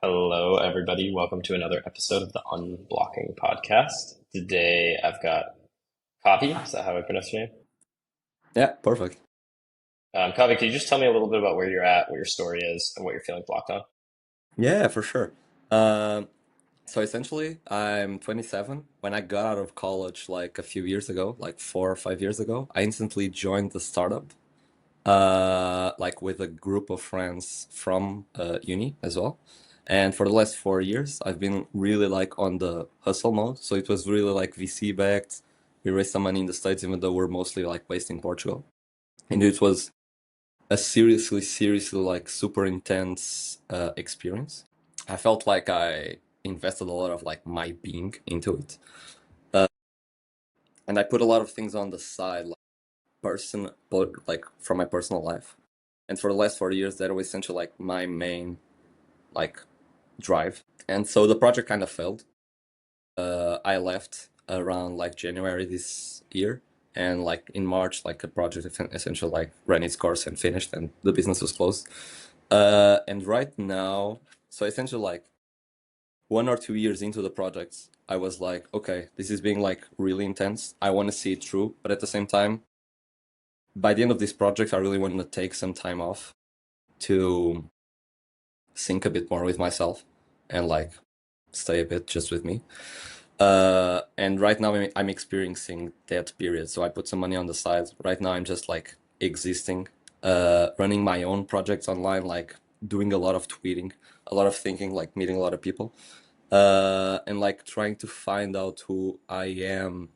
Hello, everybody. Welcome to another episode of the Unblocking podcast. Today I've got Cavi. Is that how I pronounce your name? Yeah, perfect. Cavi, can you just tell me a little bit about where you're at, what your story is, and what you're feeling blocked on? Yeah, for sure. Um, so essentially, I'm 27. When I got out of college, like a few years ago, like 4 or 5 years ago, I instantly joined the startup, like with a group of friends from uni as well. And for the last 4 years, I've been really like on the hustle mode. So it was really like VC backed. We raised some money in the States, even though we're mostly like based in Portugal. And it was a seriously like super intense experience. I felt like I invested a lot of like my being into it, uh, and I put a lot of things on the side, like but like from my personal life. And for the last 4 years, that was essentially like my main like drive. And so the project kind of failed. I left around like January this year, and like in March, like the project essentially like ran its course and finished, and the business was closed. And right now, so essentially like 1 or 2 years into the project, I was like, okay, this is being like really intense. I want to see it through, but at the same time, by the end of this project, I really want to take some time off to think a bit more with myself and like stay a bit just with me. And right now I'm experiencing that period. So I put some money on the side. Right now I'm just like existing, running my own projects online, like doing a lot of tweeting, a lot of thinking, like meeting a lot of people, and like trying to find out who I am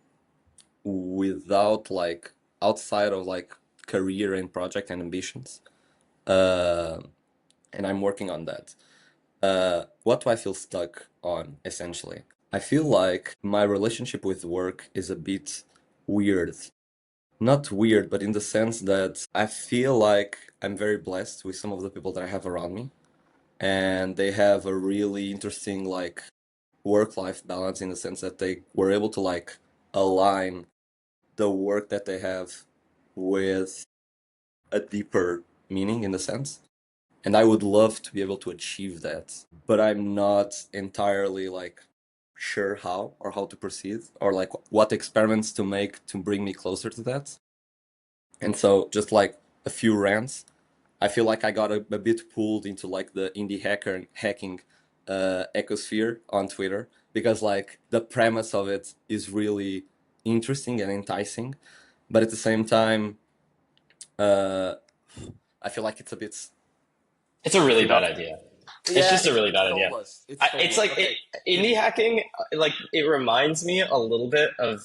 without like outside of like career and project and ambitions. Uh, and I'm working on that. What do I feel stuck on essentially? I feel like my relationship with work is a bit weird. Not weird, but in the sense that I feel like I'm very blessed with some of the people that I have around me, and they have a really interesting like work-life balance in the sense that they were able to like align the work that they have with a deeper meaning in the sense. And I would love to be able to achieve that, but I'm not entirely like sure how or how to proceed or like what experiments to make to bring me closer to that. And so just like a few rants, I feel like I got a bit pulled into like the indie hacker hacking ecosphere on Twitter because like the premise of it is really interesting and enticing, but at the same time, uh, I feel like it's a bit It's a really bad philosophy. idea. It's Yeah, just a really it's bad idea. soulless. It's It's soulless. like Okay. indie hacking. Like it reminds me a little bit of.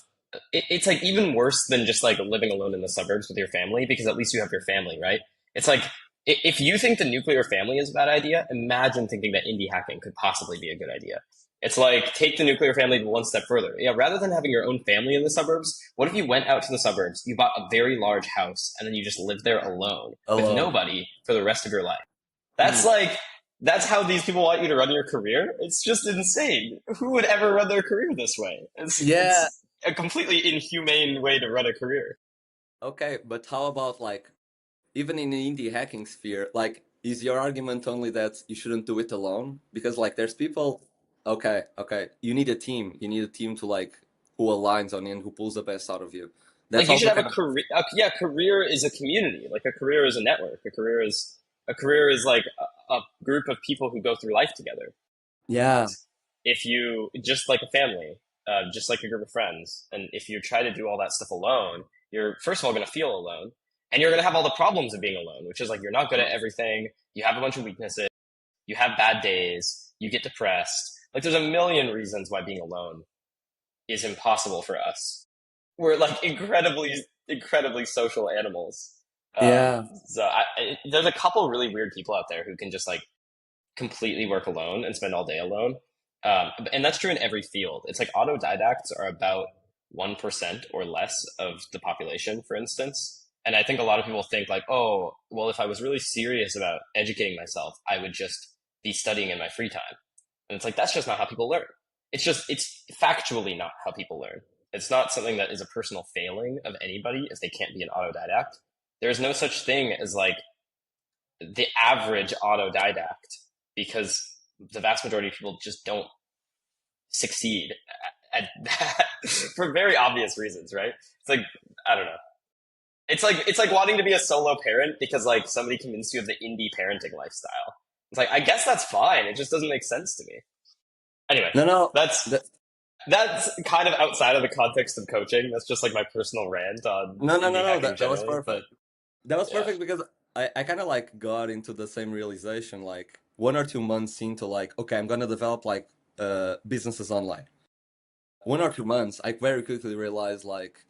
It's like even worse than just like living alone in the suburbs with your family because at least you have your family, right? It's like if you think the nuclear family is a bad idea, imagine thinking that indie hacking could possibly be a good idea. It's like take the nuclear family one step further. Yeah, rather than having your own family in the suburbs, what if you went out to the suburbs, you bought a very large house, and then you just lived there alone with Alone. nobody for the rest of your life? That's Hmm. like that's how these people want you to run your career. It's just insane. Who would ever run their career this way? Yeah. It's a completely inhumane way to run a career. Okay, but how about like even in the indie hacking sphere, like is your argument only that you shouldn't do it alone? Because like there's people okay, okay, you need a team. You need a team to like who aligns on you and who pulls the best out of you. Like That's you should also have a kind of career. Yeah, career is a community. Like a career is a network. A career is like a group of people who go through life together. yeah. If you just like a family, just like a group of friends, and if you try to do all that stuff alone, you're first of all going to feel alone, and you're going to have all the problems of being alone, which is like you're not good at everything, you have a bunch of weaknesses, you have bad days, you get depressed. Like there's a million reasons why being alone is impossible for us. We're like incredibly social animals. Yeah. There's a couple really weird people out there who can just like completely work alone and spend all day alone. And that's true in every field. It's like autodidacts are about 1% or less of the population, for instance. And I think a lot of people think like, oh, well, if I was really serious about educating myself, I would just be studying in my free time. And it's like, that's just not how people learn. It's factually not how people learn. It's not something that is a personal failing of anybody if they can't be an autodidact. There is no such thing as like the average autodidact because the vast majority of people just don't succeed at that for very obvious reasons, right? It's like, I don't know. It's like wanting to be a solo parent because like somebody convinced you of the indie parenting lifestyle. It's like I guess that's fine. It just doesn't make sense to me. Anyway, No, no, that's that, that's kind of outside of the context of coaching. That's just like my personal rant on no, no, no, indie no. hacking That was generally. But perfect. That was yeah, perfect because I kind of like got into the same realization like 1 or 2 months into like, okay, I'm gonna develop like businesses online. 1 or 2 months, I very quickly realized like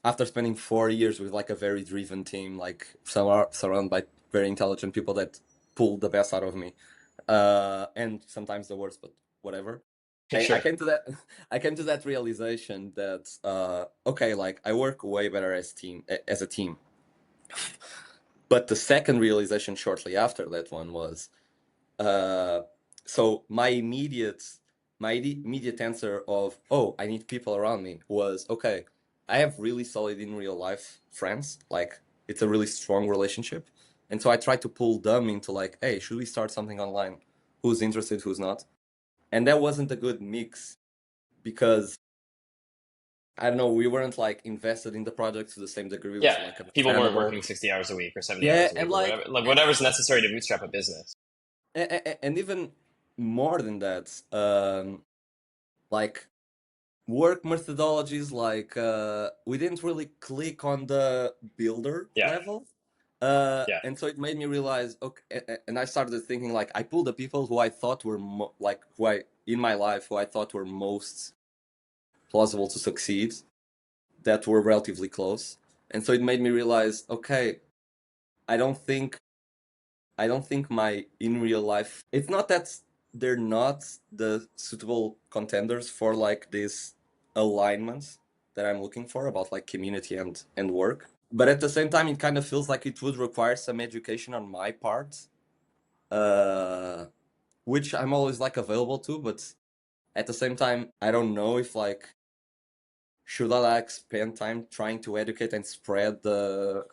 after spending 4 years with like a very driven team, like surrounded by very intelligent people that pulled the best out of me, and sometimes the worst, but whatever. I sure. came to that I came to that realization that okay, like I work way better as a team. But the second realization shortly after that one was uh, so my immediate answer of oh I need people around me was okay I have really solid in real life friends like it's a really strong relationship, and so I try to pull them into like hey should we start something online, who's interested who's not, and that wasn't a good mix because I don't know we weren't like invested in the project to the same degree. It Yeah, was like people weren't understandable. working 60 hours a week or 70 Yeah, hours a and week or like whatever's necessary to bootstrap a business. and even more than that, like work methodologies, like we didn't really click on the builder Yeah, level, yeah, and so it made me realize okay, and I started thinking like I pulled the people who I thought were like who I in my life who I thought were most plausible to succeed, that were relatively close, and so it made me realize okay, I don't think I don't think my in real life. It's not that they're not the suitable contenders for like these alignments that I'm looking for about like community and work. But at the same time, it kind of feels like it would require some education on my part, uh, which I'm always like available to. But at the same time, I don't know if like should I like spend time trying to educate and spread the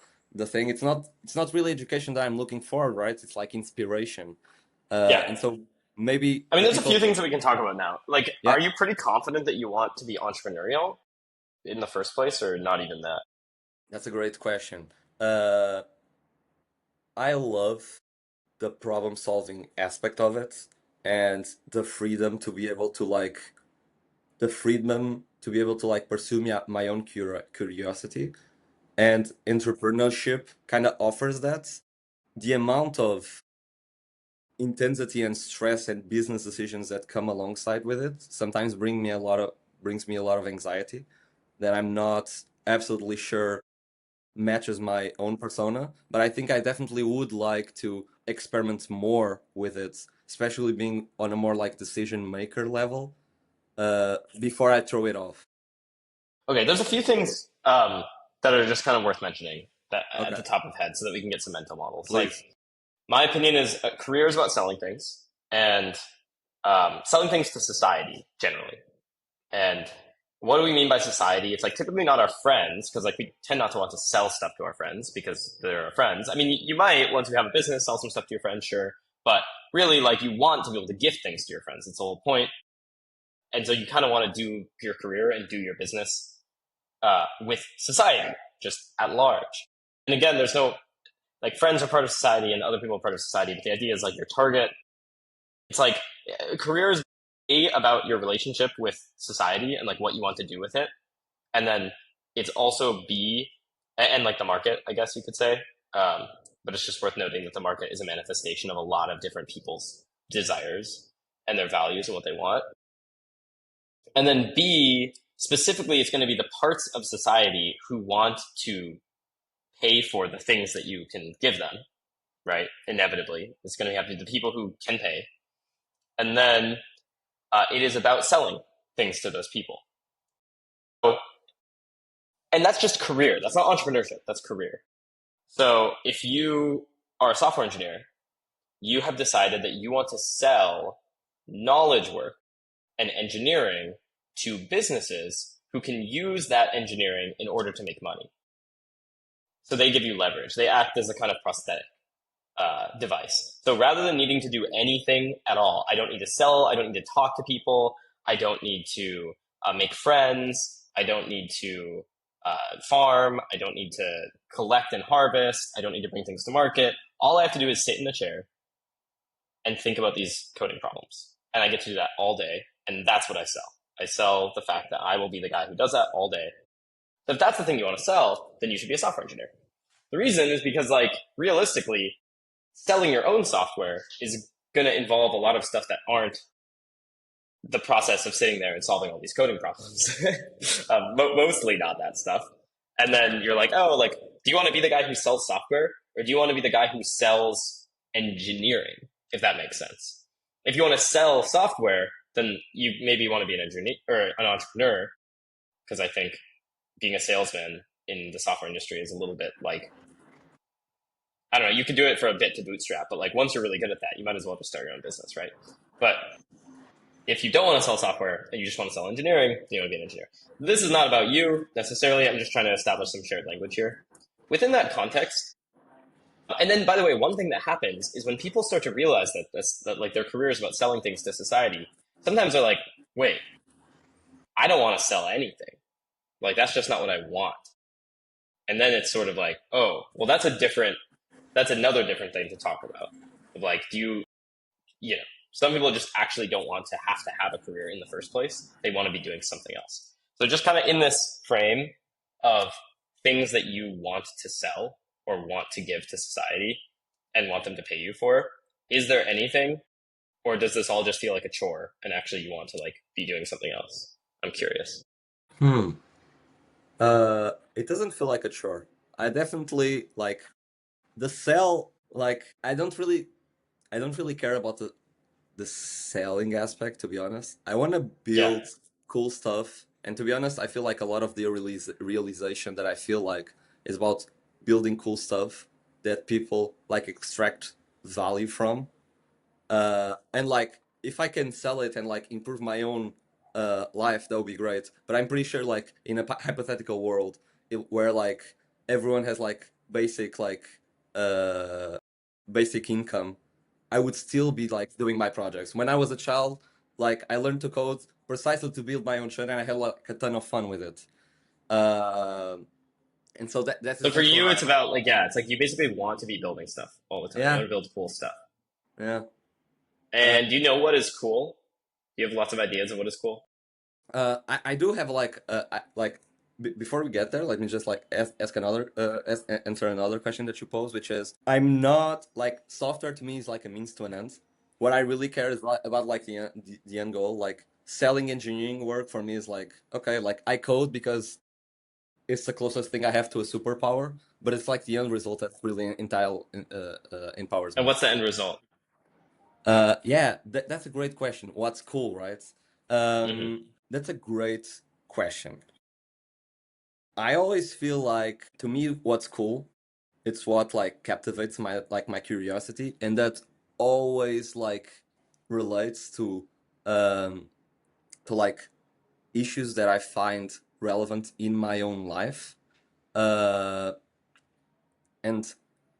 thing. It's not really education that I'm looking for, right? It's like inspiration. yeah. And so maybe I mean, the there's a people few who, things that we can talk about now. Like, yeah, are you pretty confident that you want to be entrepreneurial in the first place, or not even that? that's a great question. Uh, I love the problem solving aspect of it and the freedom to be able to like pursue my own curiosity, and entrepreneurship kind of offers that. The amount of intensity and stress and business decisions that come alongside with it sometimes brings me a lot of anxiety that I'm not absolutely sure matches my own persona, but I think I definitely would like to experiment more with it, especially being on a more like decision maker level, before I throw it off. Okay, there's a few things that are just kind of worth mentioning that at Okay, the top of head, so that we can get some mental models. Like, please. my opinion is a career is about selling things and selling things to society generally. And what do we mean by society? It's like typically not our friends, because like we tend not to want to sell stuff to our friends because they're our friends. I mean, you might, once you have a business, sell some stuff to your friends, sure. But really, like you want to be able to gift things to your friends. It's the whole point. And so you kind of want to do your career and do your business with society, just at large. And again, there's no, like friends are part of society and other people are part of society, but the idea is like your target. It's like career is A, about your relationship with society and like what you want to do with it. And then it's also B, and like the market, I guess you could say. But it's just worth noting that the market is a manifestation of a lot of different people's desires and their values and what they want. And then B, specifically, it's going to be the parts of society who want to pay for the things that you can give them, right? Inevitably, it's going to have to be the people who can pay. And then it is about selling things to those people. So, and that's just career. That's not entrepreneurship. That's career. So if you are a software engineer, you have decided that you want to sell knowledge work and engineering to businesses who can use that engineering in order to make money. So they give you leverage. They act as a kind of prosthetic. device. So rather than needing to do anything at all, I don't need to sell, I don't need to talk to people, I don't need to make friends, I don't need to farm, I don't need to collect and harvest, I don't need to bring things to market. All I have to do is sit in the chair and think about these coding problems. And I get to do that all day. And that's what I sell. I sell the fact that I will be the guy who does that all day. So if that's the thing you want to sell, then you should be a software engineer. The reason is because, like, realistically, selling your own software is going to involve a lot of stuff that aren't the process of sitting there and solving all these coding problems. Mostly not that stuff. And then you're like, oh, like, do you want to be the guy who sells software, or do you want to be the guy who sells engineering, if that makes sense? If you want to sell software, then you maybe want to be an engineer or an entrepreneur, because I think being a salesman in the software industry is a little bit like, I don't know, you can do it for a bit to bootstrap, but like once you're really good at that, you might as well just start your own business, right? But if you don't want to sell software and you just want to sell engineering, you want to be an engineer. This is not about you necessarily. I'm just trying to establish some shared language here. Within that context, and then by the way, one thing that happens is when people start to realize that like their career is about selling things to society, sometimes they're like, wait, I don't want to sell anything. Like that's just not what I want. And then it's sort of like, oh, well, that's another different thing to talk about. Like, you know, some people just actually don't want to have a career in the first place. They want to be doing something else. So just kind of in this frame of things that you want to sell or want to give to society and want them to pay you for, is there anything, or does this all just feel like a chore and actually you want to like be doing something else? I'm curious. Hmm. It doesn't feel like a chore. I definitely like the sell. Like I don't really care about the selling aspect, to be honest. I want to Yeah. build cool stuff. And to be honest, I feel like a lot of the realization that I feel like is about building cool stuff that people like extract value from. And like if I can sell it and like improve my own life, that would be great. But I'm pretty sure like in a hypothetical world where like everyone has like uh basic income, I would still be like doing my projects. When I was a child, like I learned to code precisely to build my own shit, and I had like a ton of fun with it. Uh, and so that's So for essentially you, how I it's about like, yeah, it's like you basically want to be building stuff all the time. You yeah, want to build cool stuff. yeah. Uh, And do you know what is cool? Do you have lots of ideas of what is cool? I do have like like before we get there, let me just like ask another answer another question that you posed, which is I'm not like software to me is like a means to an end. What I really care is about like the end goal. Like selling engineering work for me is like okay, like I code because it's the closest thing I have to a superpower, but it's like the end result that really empowers And me. what's the end result? Yeah, that's a great question. What's cool, right? Hmm. That's a great question. I always feel like to me, what's cool, it's what like captivates my curiosity, and that always like relates um to like issues that I find relevant in my own life. Uh, And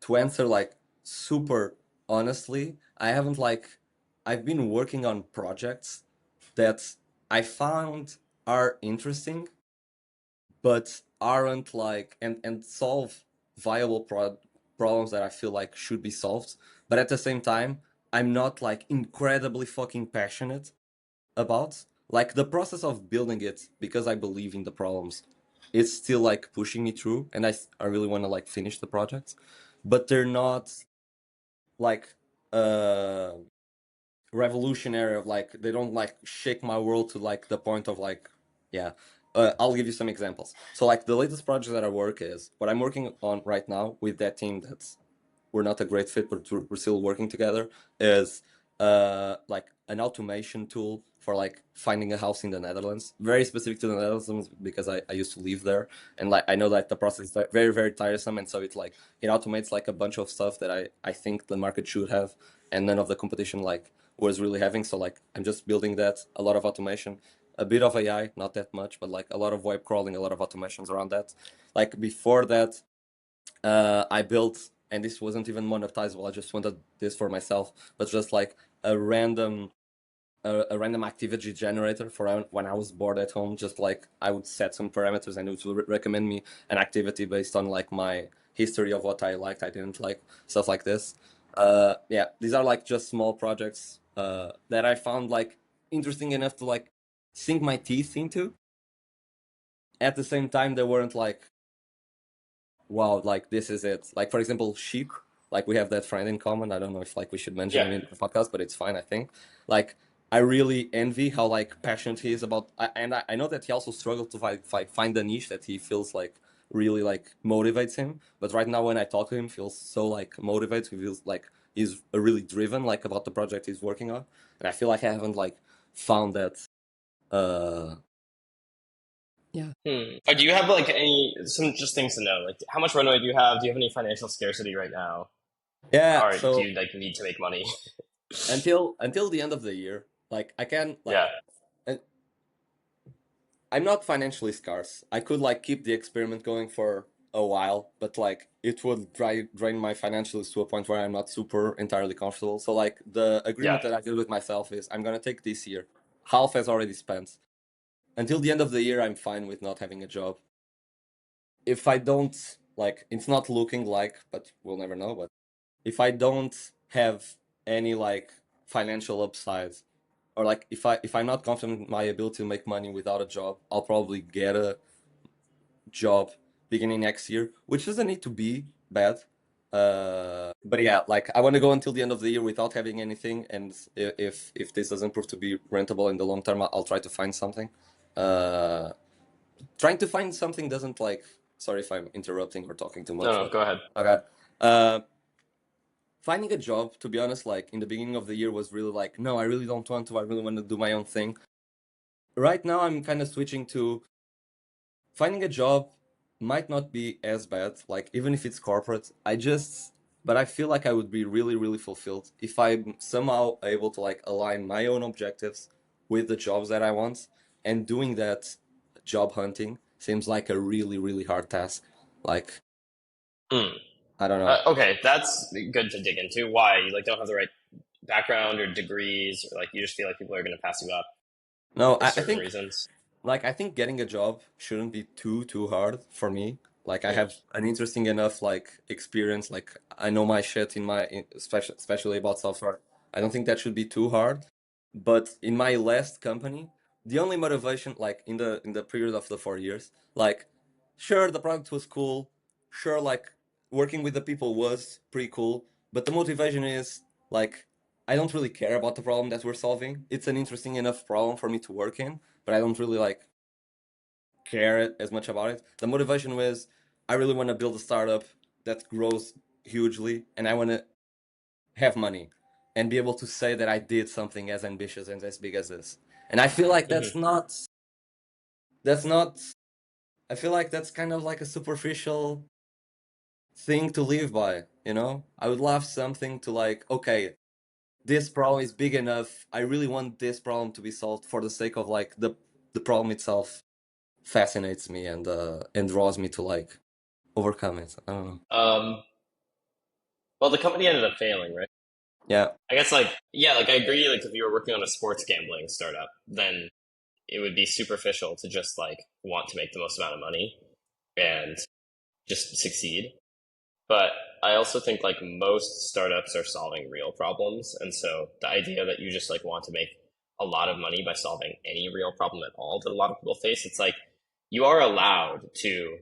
to answer like super honestly, I haven't like I've been working on projects that I found are interesting, but aren't like and solve viable problems that I feel like should be solved. But at the same time, I'm not like incredibly fucking passionate about like the process of building it because I believe in the problems. It's still like pushing me through, and I really want to like finish the project, but they're not like uh revolutionary of like they don't like shake my world to like the point of like yeah. I'll give you some examples. So like the latest project that I work is what I'm working on right now with that team that's we're not a great fit, but we're still working together. Is like an automation tool for like finding a house in the Netherlands, very specific to the Netherlands because I used to live there, and like I know that the process is very tiresome, and so it's like it automates like a bunch of stuff that I think the market should have, and none of the competition like was really having. So like I'm just building that, a lot of automation, a bit of AI, not that much, but like a lot of web crawling, a lot of automations around that. Like before that, I built and this wasn't even monetizable. I just wanted this for myself, but just like a random a random activity generator for when I was bored at home. Just like I would set some parameters and it would recommend me an activity based on like my history of what I liked, I didn't like, stuff like this. Yeah, these are like just small projects that I found like interesting enough to like sink my teeth into. At the same time, they weren't like wow, like this is it. Like for example, Sheik, like we have that friend in common. I don't know if like we should mention Yeah. him in the podcast, but it's fine, I think. Like I really envy how like passionate he is about, and I know that he also struggles to find a niche that he feels like really like motivates him. But right now, when I talk to him, he feels so like motivated. He feels like he's really driven like about the project he's working on, and I feel like I haven't like found that. Uh, yeah. Do you have like any some just things to know? Like, how much runway do you have? Do you have any financial scarcity right now, Yeah. or do So you like need to make money? until the end of the year, like I can like Yeah, uh, I'm not financially scarce. I could like keep the experiment going for a while, but like it would drain my financials to a point where I'm not super entirely comfortable. So like the yeah. agreement that I did with myself is I'm gonna take this year. Half has already spent. Until the end of the year, I'm fine with not having a job. If I don't like, it's not looking like, but we'll never know. But if I don't have any like financial upsides, or like if I'm not confident in my ability to make money without a job, I'll probably get a job beginning next year, which doesn't need to be bad. But yeah, like I want to go until the end of the year without having anything, and if this doesn't prove to be rentable in the long term, I'll try to find something. Uh, Trying to find something doesn't like. Sorry if I'm interrupting or talking too No, much, no, but go ahead. okay. Uh, Finding a job, to be honest, like in the beginning of the year was really like, no, I really don't want to. I really want to do my own thing. Right now, I'm kind of switching to finding a job might not be as bad, like even if it's corporate. But I feel like I would be really, really fulfilled if I'm somehow able to like align my own objectives with the jobs that I want. And doing that job hunting seems like a really, really hard task. Like, Hmm. I don't know. Okay, that's good to dig into. Why you like don't have the right background or degrees, or like you just feel like people are going to pass you up No, for I certain think reasons? like I think getting a job shouldn't be too hard for me. Like I Hmm. have an interesting enough like experience. Like I know my shit especially about software. I don't think that should be too hard. But in my last company, the only motivation like in the period of the 4 years, like sure the product was cool, sure like working with the people was pretty cool, but the motivation is like I don't really care about the problem that we're solving. It's an interesting enough problem for me to work in, but I don't really like care as much about it. The motivation was I really want to build a startup that grows hugely and I want to have money and be able to say that I did something as ambitious and as big as this. And I feel like Hmm. that's not I feel like that's kind of like a superficial thing to live by, you know? I would love something to like, okay, this problem is big enough. I really want this problem to be solved for the sake of like the problem itself fascinates me and draws me to like overcome it. I don't know. Well, the company ended up failing, right? Yeah. I guess like yeah, like I agree. Like if you were working on a sports gambling startup, then it would be superficial to just like want to make the most amount of money and just succeed. But I also think like most startups are solving real problems. And so the idea that you just like want to make a lot of money by solving any real problem at all that a lot of people face, it's like you are allowed to,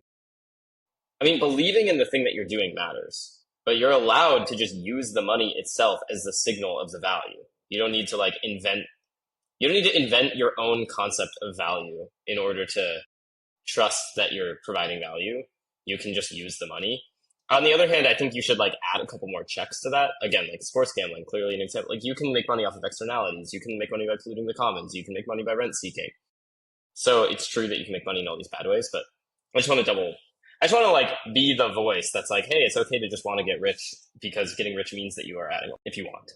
I mean, believing in the thing that you're doing matters, but you're allowed to just use the money itself as the signal of the value. You don't need to like invent, you don't need to invent your own concept of value in order to trust that you're providing value. You can just use the money. On the other hand, I think you should like add a couple more checks to that. Again, like sports gambling, clearly an example. Like you can make money off of externalities. You can make money by polluting the commons. You can make money by rent seeking. So it's true that you can make money in all these bad ways, but I just want to double. I just want to like be the voice that's like, hey, it's okay to just want to get rich because getting rich means that you are adding if you want.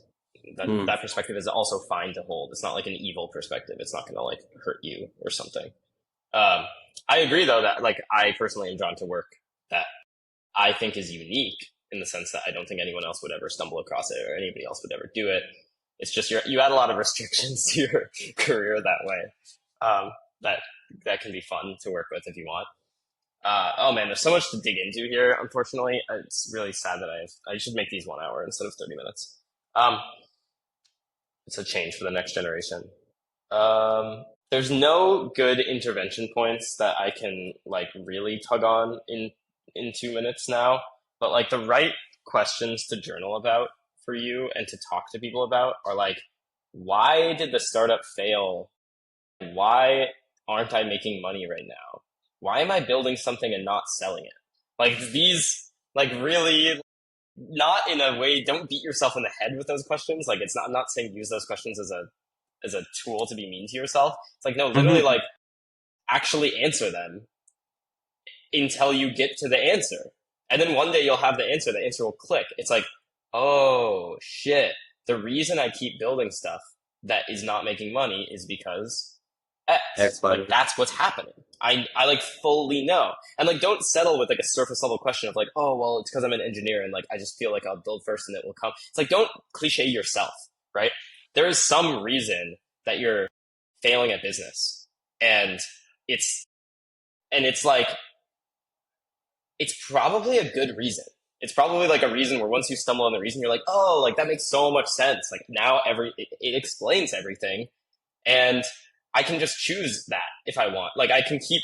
Mm. That perspective is also fine to hold. It's not like an evil perspective. It's not going to like hurt you or something. Um, I agree though that like I personally am drawn to work that I think is unique in the sense that I don't think anyone else would ever stumble across it or anybody else would ever do it. It's just you add a lot of restrictions to your career that way. Um, that that can be fun to work with if you want. Oh man, there's so much to dig into here. Unfortunately, it's really sad that I should make these 1 hour instead of 30 minutes. Um, it's a change for the next generation. There's no good intervention points that I can like really tug on in 2 minutes now, but like the right questions to journal about for you and to talk to people about are like, why did the startup fail? Why aren't I making money right now? Why am I building something and not selling it? Like these, like really not in a way, don't beat yourself in the head with those questions. Like it's not, I'm not saying use those questions as a tool to be mean to yourself. It's like, no, literally Mm-hmm. like actually answer them until you get to the answer. And then one day you'll have the answer will click. It's like, oh shit. The reason I keep building stuff that is not making money is because X. Like X-Body. that's what's happening. I like fully know. And like don't settle with like a surface level question of like, oh well, it's because I'm an engineer and like I just feel like I'll build first and it will come. It's like don't cliche yourself, right? There is some reason that you're failing at business. And it's it's like it's probably a good reason. It's probably like a reason where once you stumble on the reason, you're like, oh, like that makes so much sense. Like now it explains everything, and I can just choose that if I want. Like I can keep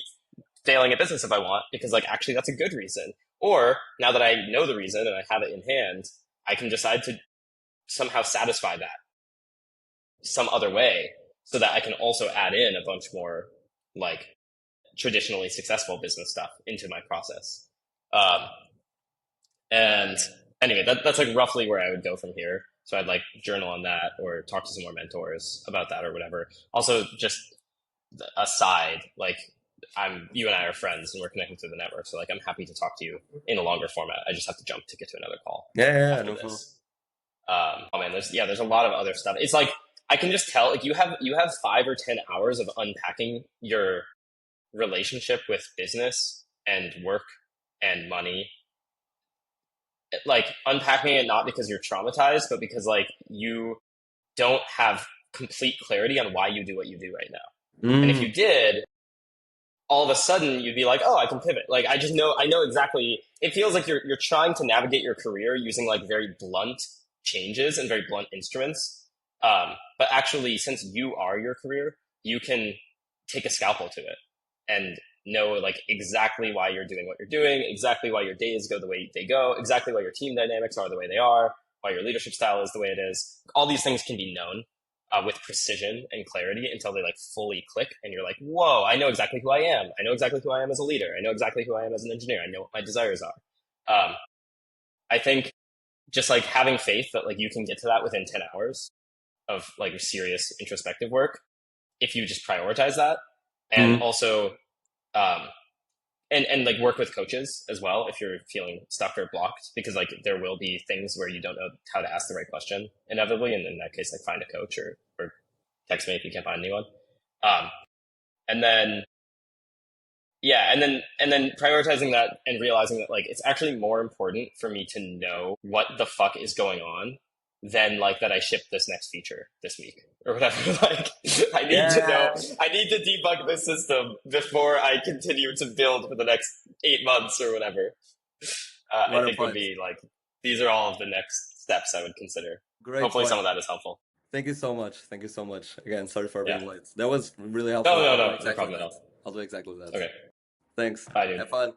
failing at business if I want because like actually that's a good reason. Or now that I know the reason and I have it in hand, I can decide to somehow satisfy that some other way so that I can also add in a bunch more like traditionally successful business stuff into my process. Um, and anyway, that's like roughly where I would go from here. So I'd like journal on that or talk to some more mentors about that or whatever. Also, just aside, like you and I are friends and we're connecting through the network. So like I'm happy to talk to you in a longer format. I just have to jump to get to another call Yeah, yeah, yeah, after no problem. this. Oh man, there's a lot of other stuff. It's like I can just tell like you have 5 or 10 hours of unpacking your relationship with business and work and money, like unpacking it not because you're traumatized but because like you don't have complete clarity on why you do what you do right now, and if Mm, you did, all of a sudden you'd be like, oh, I can pivot. Like I know exactly. It feels like you're trying to navigate your career using like very blunt changes and very blunt instruments, but actually since you are your career, you can take a scalpel to it and know like exactly why you're doing what you're doing, exactly why your days go the way they go, exactly why your team dynamics are the way they are, why your leadership style is the way it is. All these things can be known with precision and clarity until they like fully click and you're like, whoa, I know exactly who I am. I know exactly who I am as a leader. I know exactly who I am as an engineer. I know what my desires are. I think just like having faith that like you can get to that within 10 hours of like serious introspective work if you just prioritize that, and mm. also um, and like work with coaches as well if you're feeling stuck or blocked, because like there will be things where you don't know how to ask the right question inevitably, and in that case like find a coach or text me if you can't find anyone. um, and then yeah, and then prioritizing that and realizing that like it's actually more important for me to know what the fuck is going on than like that I shipped this next feature this week or whatever. Like I need to know, Yeah, I need to debug this system before I continue to build for the next 8 months or whatever. I what a think would point. be like these are all of the next steps I would consider. Great Hopefully some point. of that is helpful. Thank you so much. Thank you so much. Again, sorry for Yeah. being late. That was really helpful. No, I'll do no exactly problem at that. all. I'll do exactly that. Okay. Thanks. Bye, dude. Have fun.